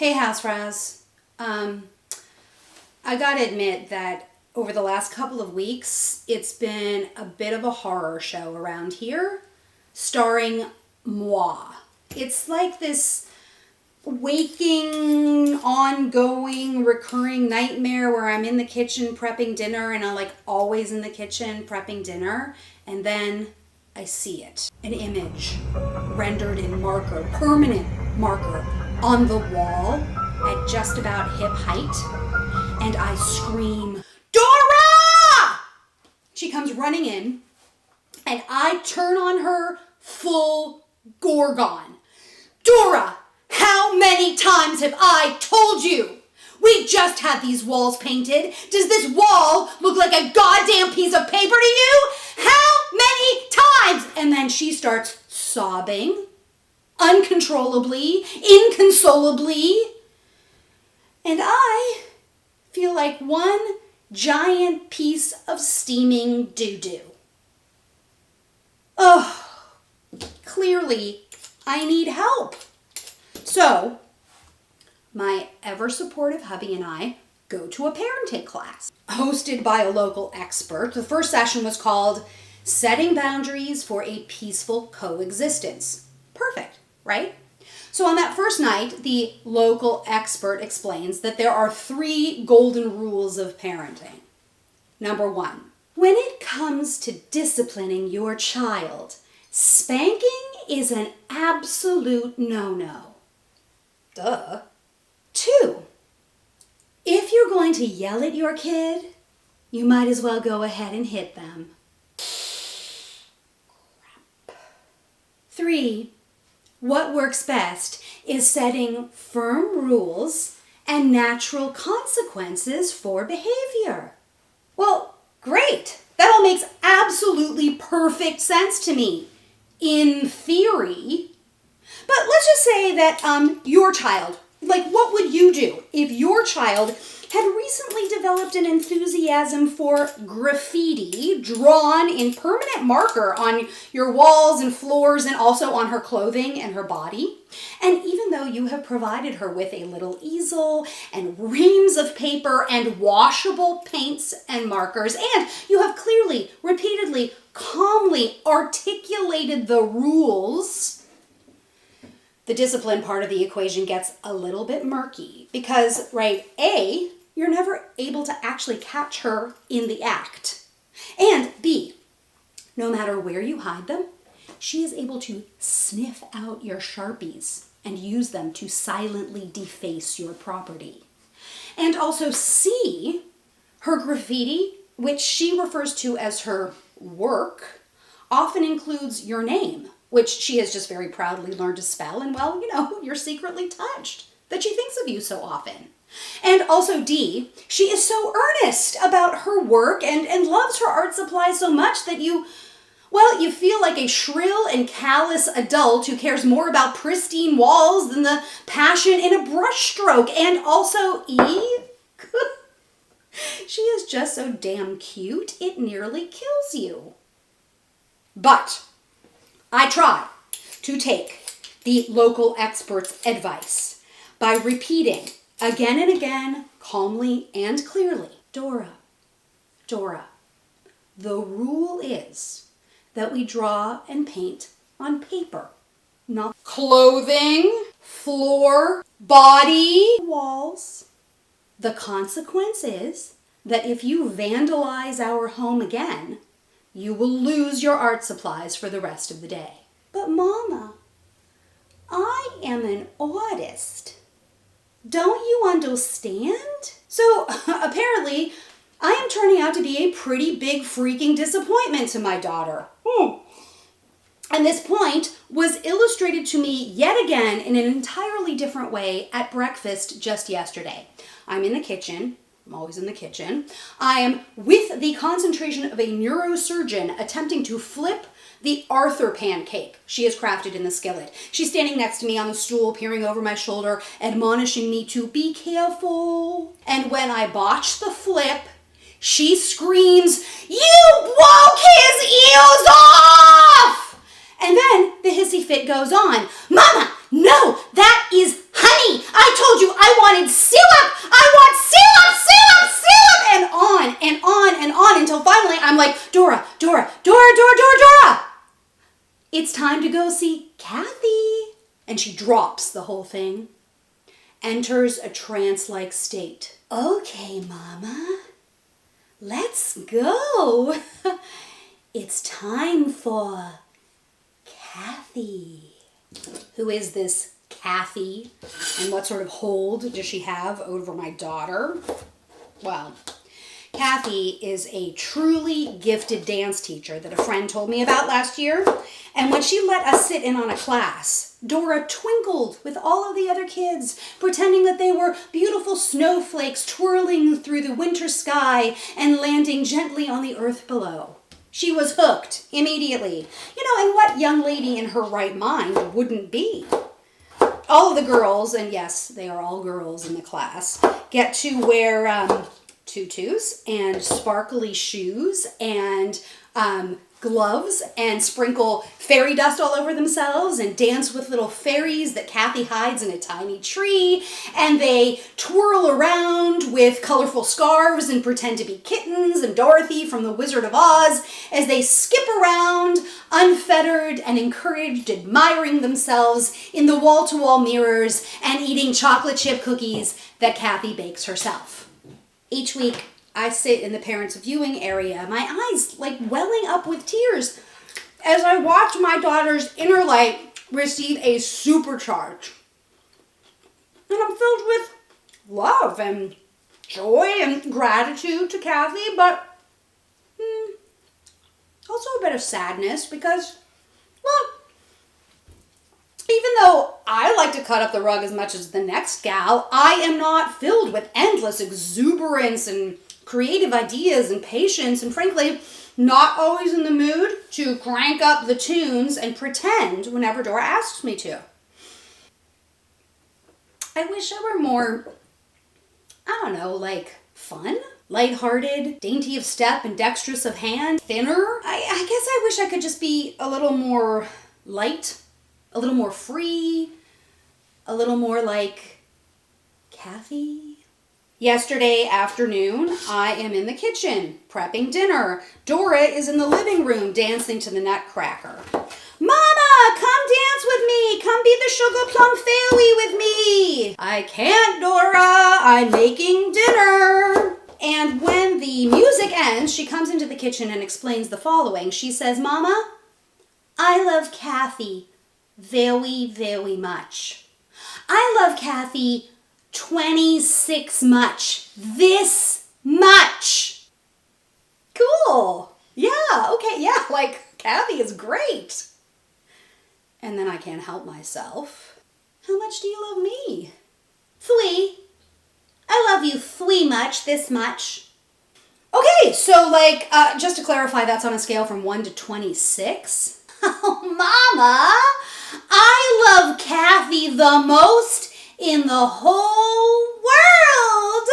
Hey, Hausfraus. I gotta admit that over the last couple of weeks, it's been a bit of a horror show around here, starring moi. It's like this waking, ongoing, recurring nightmare where I'm in the kitchen prepping dinner and I'm like always in the kitchen prepping dinner, and then I see it. An image rendered in marker, permanent marker, on the wall at just about hip height, and I scream, "Dora!" She comes running in, and I turn on her full Gorgon. "Dora, how many times have I told you? We just had these walls painted. Does this wall look like a goddamn piece of paper to you? How many times?" And then she starts sobbing, uncontrollably, inconsolably. And I feel like one giant piece of steaming doo-doo. Oh, clearly I need help. So, my ever-supportive hubby and I go to a parenting class hosted by a local expert. The first session was called Setting Boundaries for a Peaceful Coexistence. Perfect, right? So on that first night, the local expert explains that there are 3 golden rules of parenting. Number 1, when it comes to disciplining your child, spanking is an absolute no-no. Duh. 2, if you're going to yell at your kid, you might as well go ahead and hit them. Crap. 3, what works best is setting firm rules and natural consequences for behavior. Well, great. That all makes absolutely perfect sense to me, in theory. But let's just say that your child, like what would you do if your child had recently developed an enthusiasm for graffiti drawn in permanent marker on your walls and floors and also on her clothing and her body? And even though you have provided her with a little easel and reams of paper and washable paints and markers, and you have clearly, repeatedly, calmly articulated the rules, the discipline part of the equation gets a little bit murky because, right, A, you're never able to actually catch her in the act. And B, no matter where you hide them, she is able to sniff out your Sharpies and use them to silently deface your property. And also C, her graffiti, which she refers to as her work, often includes your name, which she has just very proudly learned to spell, and well, you know, you're secretly touched that she thinks of you so often. And also D, she is so earnest about her work and loves her art supplies so much that you feel like a shrill and callous adult who cares more about pristine walls than the passion in a brushstroke. And also E, she is just so damn cute, it nearly kills you. But I try to take the local expert's advice by repeating again and again, calmly and clearly, Dora, the rule is that we draw and paint on paper, not clothing, floor, body, walls. The consequence is that if you vandalize our home again, you will lose your art supplies for the rest of the day. But Mama, I am an artist. Don't you understand? So apparently, I am turning out to be a pretty big freaking disappointment to my daughter. And this point was illustrated to me yet again in an entirely different way at breakfast just yesterday. I'm in the kitchen. I'm always in the kitchen. I am with the concentration of a neurosurgeon attempting to flip the Arthur pancake she has crafted in the skillet. She's standing next to me on the stool, peering over my shoulder, admonishing me to be careful. And when I botch the flip, she screams, "You broke his ears off!" And then the hissy fit goes on. "Mama, no, that is honey. I told you the whole thing. Enters a trance-like state. Okay, Mama, let's go. It's time for Kathy. Who is this Kathy? And what sort of hold does she have over my daughter? Well, Kathy is a truly gifted dance teacher that a friend told me about last year. And when she let us sit in on a class, Dora twinkled with all of the other kids, pretending that they were beautiful snowflakes twirling through the winter sky and landing gently on the earth below. She was hooked immediately. And what young lady in her right mind wouldn't be? All of the girls, and yes, they are all girls in the class, get to wear tutus and sparkly shoes and gloves and sprinkle fairy dust all over themselves and dance with little fairies that Kathy hides in a tiny tree, and they twirl around with colorful scarves and pretend to be kittens and Dorothy from the Wizard of Oz as they skip around unfettered and encouraged, admiring themselves in the wall-to-wall mirrors and eating chocolate chip cookies that Kathy bakes herself. Each week, I sit in the parents' viewing area, my eyes like welling up with tears as I watch my daughter's inner light receive a supercharge. And I'm filled with love and joy and gratitude to Kathy, but also a bit of sadness because, well, even though I like to cut up the rug as much as the next gal, I am not filled with endless exuberance and creative ideas and patience, and frankly, not always in the mood to crank up the tunes and pretend whenever Dora asks me to. I wish I were more, fun, lighthearted, dainty of step and dexterous of hand, thinner. I guess I wish I could just be a little more light, a little more free, a little more like Kathy. Yesterday afternoon, I am in the kitchen prepping dinner. Dora is in the living room dancing to the Nutcracker. Mama, come dance with me. Come be the sugar plum fairy with me. I can't, Dora. I'm making dinner. And when the music ends, she comes into the kitchen and explains the following. She says, Mama, I love Kathy very, very much. I love Kathy 26 much. This much. Cool. Yeah, okay, yeah, Kathy is great. And then I can't help myself. How much do you love me? 3. I love you 3 much, this much. Okay, so just to clarify, that's on a scale from 1 to 26. Oh, Mama, I love Kathy the most in the whole world.